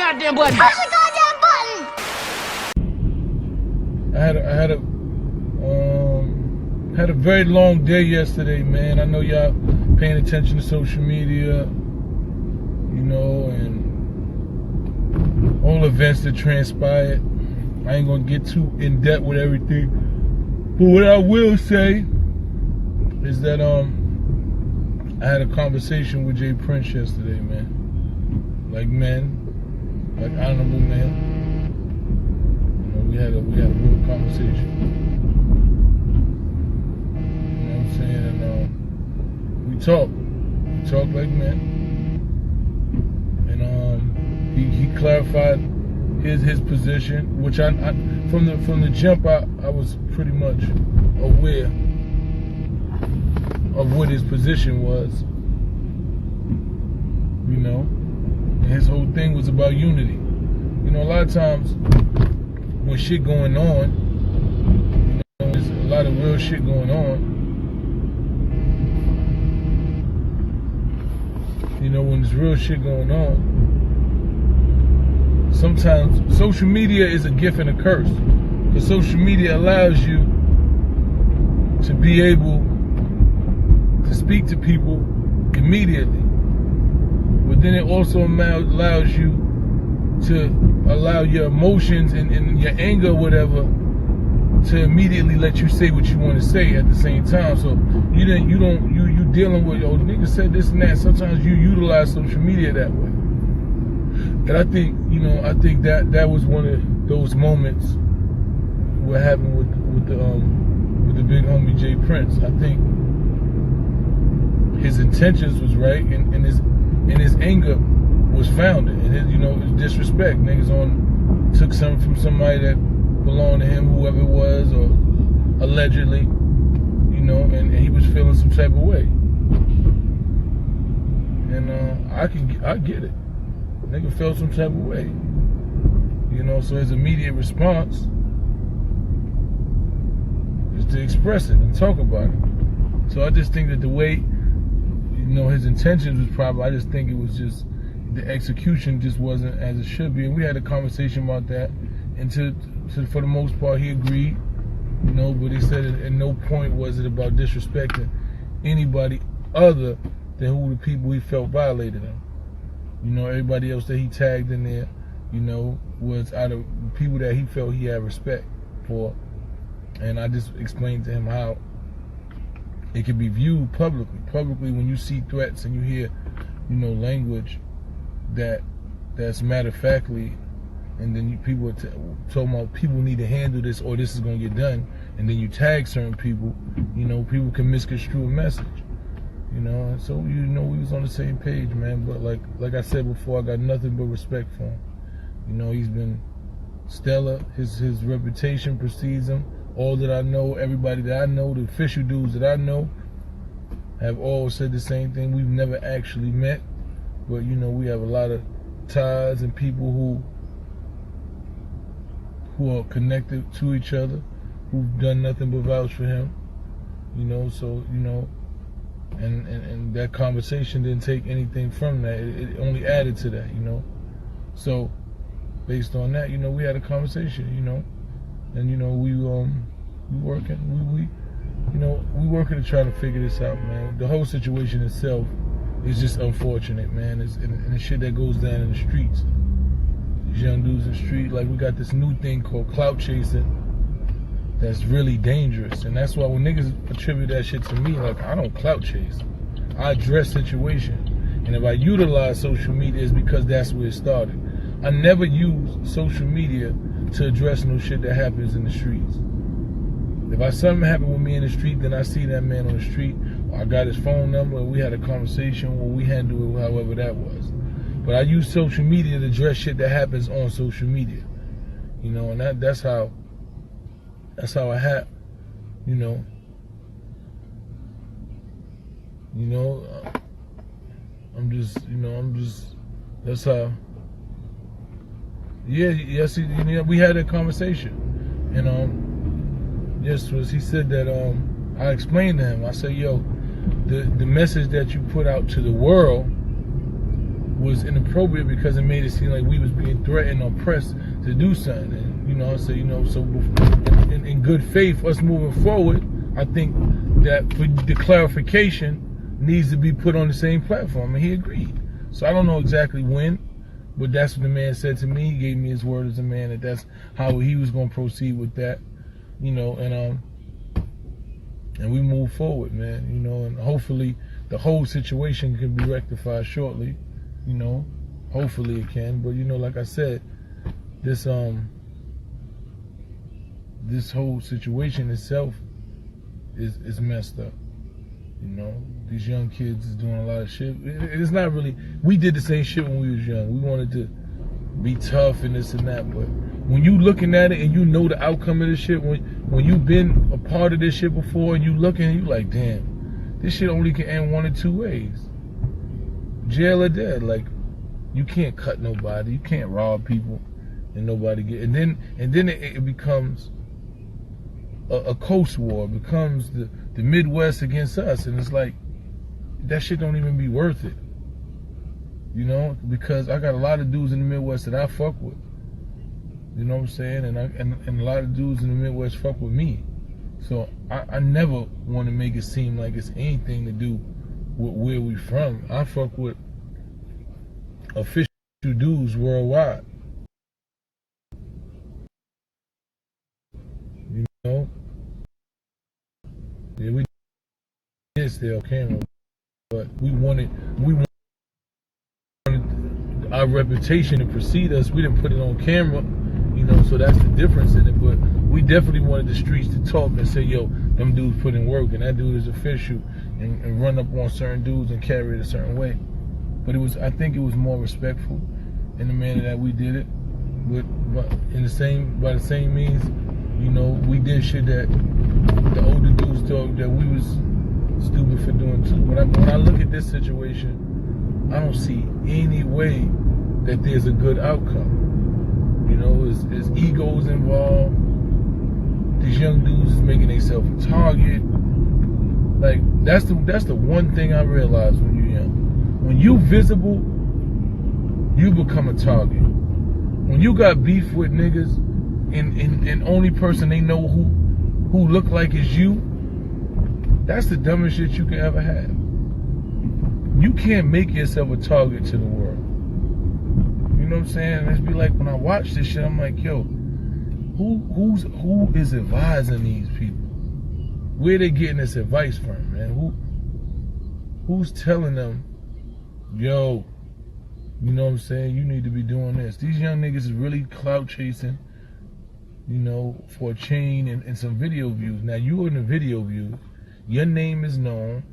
goddamn button. Push the goddamn button. I had a very long day yesterday, man. I know y'all paying attention to social media, you know, and all events that transpired. I ain't gonna get too in depth with everything, but what I will say is that I had a conversation with Jprince yesterday, man. Like men, like honorable men. You know, we had a real conversation. You know what I'm saying? And we talked like men. And he clarified his position, which I from the jump I was pretty much aware of what his position was, you know, and his whole thing was about unity. You know, a lot of times when shit going on, you know, there's a lot of real shit going on. You know, when there's real shit going on, sometimes social media is a gift and a curse. Because social media allows you to be able to speak to people immediately, but then it also allows you to allow your emotions and your anger or whatever to immediately let you say what you want to say at the same time. So you dealing with, oh, nigga said this and that. Sometimes you utilize social media that way. And I think, you know, that was one of those moments what happened with the big homie Jprince. I think his intentions was right, and his anger was founded, and his, you know, his disrespect. Niggas took something from somebody that belonged to him, whoever it was, or allegedly, you know, and he was feeling some type of way. And I get it. Nigga felt some type of way, you know. So his immediate response is to express it and talk about it. So I just think that the way, you know, his intentions was probably, I just think it was just, the execution just wasn't as it should be. And we had a conversation about that, and for the most part he agreed, you know, but he said at no point was it about disrespecting anybody other than who the people he felt violated him. You know, everybody else that he tagged in there, you know, was out of people that he felt he had respect for. And I just explained to him how it can be viewed publicly. Publicly, when you see threats and you hear, you know, language that's matter-of-factly, and then people are talking about people need to handle this or this is going to get done, and then you tag certain people, you know, people can misconstrue a message. You know, and so, you know, we was on the same page, man. But like I said before, I got nothing but respect for him. You know, he's been stellar. His reputation precedes him. All that I know, everybody that I know, the official dudes that I know, have all said the same thing. We've never actually met, but, you know, we have a lot of ties and people who are connected to each other, who've done nothing but vouch for him. You know, so, you know, and that conversation didn't take anything from that. It only added to that, you know. So based on that, you know, we had a conversation, you know, and, you know, we working to try to figure this out, man. The whole situation itself is just unfortunate, man. And the shit that goes down in the streets, these young dudes in the street, like, we got this new thing called clout chasing that's really dangerous. And that's why when niggas attribute that shit to me, like, I don't clout chase. I address situation. And if I utilize social media, it's because that's where it started. I never use social media to address no shit that happens in the streets. If something happened with me in the street, then I see that man on the street, or I got his phone number, and we had a conversation, or we handle it however that was. But I use social media to address shit that happens on social media. You know, and that's how I have, you know. You know, that's how. Yes, we had a conversation, and he said that I explained to him. I said, yo, the message that you put out to the world was inappropriate because it made it seem like we was being threatened or pressed to do something. And, you know, so, you know, so in good faith, us moving forward, I think that the clarification needs to be put on the same platform, and he agreed. So I don't know exactly when, but that's what the man said to me. He gave me his word as a man that that's how he was going to proceed with that, you know, and we move forward, man, you know, and hopefully the whole situation can be rectified shortly, you know, hopefully it can. But, you know, like I said, this whole situation itself is messed up. You know, these young kids is doing a lot of shit. It's not really, we did the same shit when we was young. We wanted to be tough and this and that, but when you looking at it and you know the outcome of this shit, when you've been a part of this shit before and you looking and you like, damn, this shit only can end one of two ways. Jail or dead. Like, you can't cut nobody, you can't rob people and nobody get, and then it becomes a coast war. It becomes the Midwest against us, and it's like, that shit don't even be worth it. You know, because I got a lot of dudes in the Midwest that I fuck with. You know what I'm saying? And a lot of dudes in the Midwest fuck with me. So I never want to make it seem like it's anything to do with where we from. I fuck with official dudes worldwide. You know? Yeah, we did stay on camera, but we wanted our reputation to precede us. We didn't put it on camera, you know, so that's the difference in it. But we definitely wanted the streets to talk and say, yo, them dudes put in work, and that dude is official, and run up on certain dudes and carry it a certain way. But I think it was more respectful in the manner that we did it. But by the same means, you know, we did shit that the older dudes thought that we was stupid for doing too. But when I look at this situation, I don't see any way that there's a good outcome. You know, there's egos involved. These young dudes is making themselves a target. Like, that's the one thing I realized when you're young. When you visible, you become a target. When you got beef with niggas, and only person they know who look like is you, that's the dumbest shit you can ever have. You can't make yourself a target to the world. You know what I'm saying? It's be like, when I watch this shit, I'm like, yo, who is advising these people? Where they getting this advice from, man? Who's telling them, yo, you know what I'm saying, you need to be doing this? These young niggas is really clout chasing, you know, for a chain and some video views. Now, you in the video views, your name is known,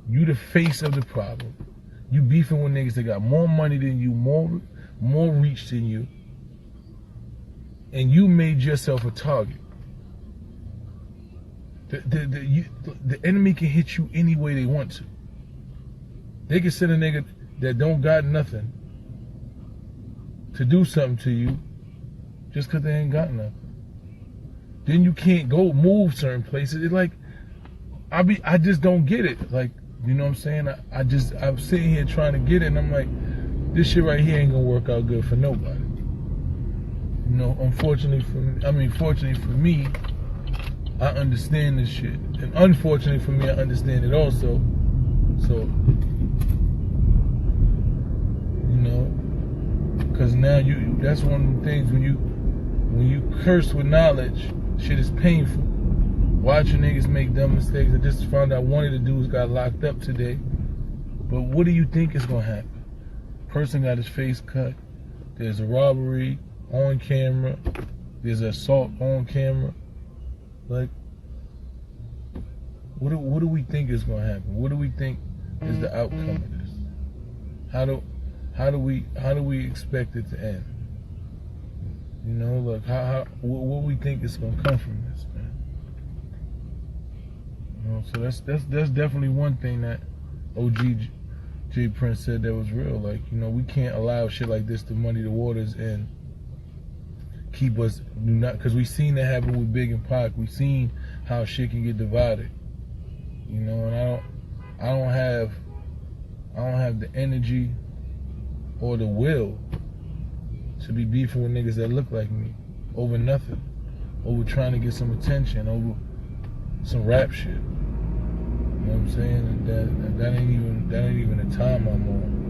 you the face of the problem. You beefing with niggas that got more money than you, more reach than you, and you made yourself a target. The enemy can hit you any way they want to. They can send a nigga that don't got nothing to do something to you just because they ain't got nothing. Then you can't go move certain places. It's like, I just don't get it. Like, you know what I'm saying? I'm sitting here trying to get it, and I'm like, this shit right here ain't gonna work out good for nobody. You know, fortunately for me, I understand this shit. And unfortunately for me, I understand it also. So, you know, because now that's one of the things, when you curse with knowledge, shit is painful. Watching niggas make dumb mistakes. I just found out one of the dudes got locked up today. But what do you think is gonna happen? Person got his face cut. There's a robbery on camera. There's an assault on camera. Like, what do we think is gonna happen? What do we think is the outcome of this? How do we expect it to end? You know, like what we think is gonna come from this, man. You know, so that's definitely one thing that OG Jprince said that was real. Like, you know, we can't allow shit like this to muddy the waters and keep us because we seen that happen with Big and Pac. We seen how shit can get divided. You know, and I don't have have the energy or the will to be beefing with niggas that look like me over nothing, over trying to get some attention, over some rap shit. You know what I'm saying? That ain't even the time I'm on.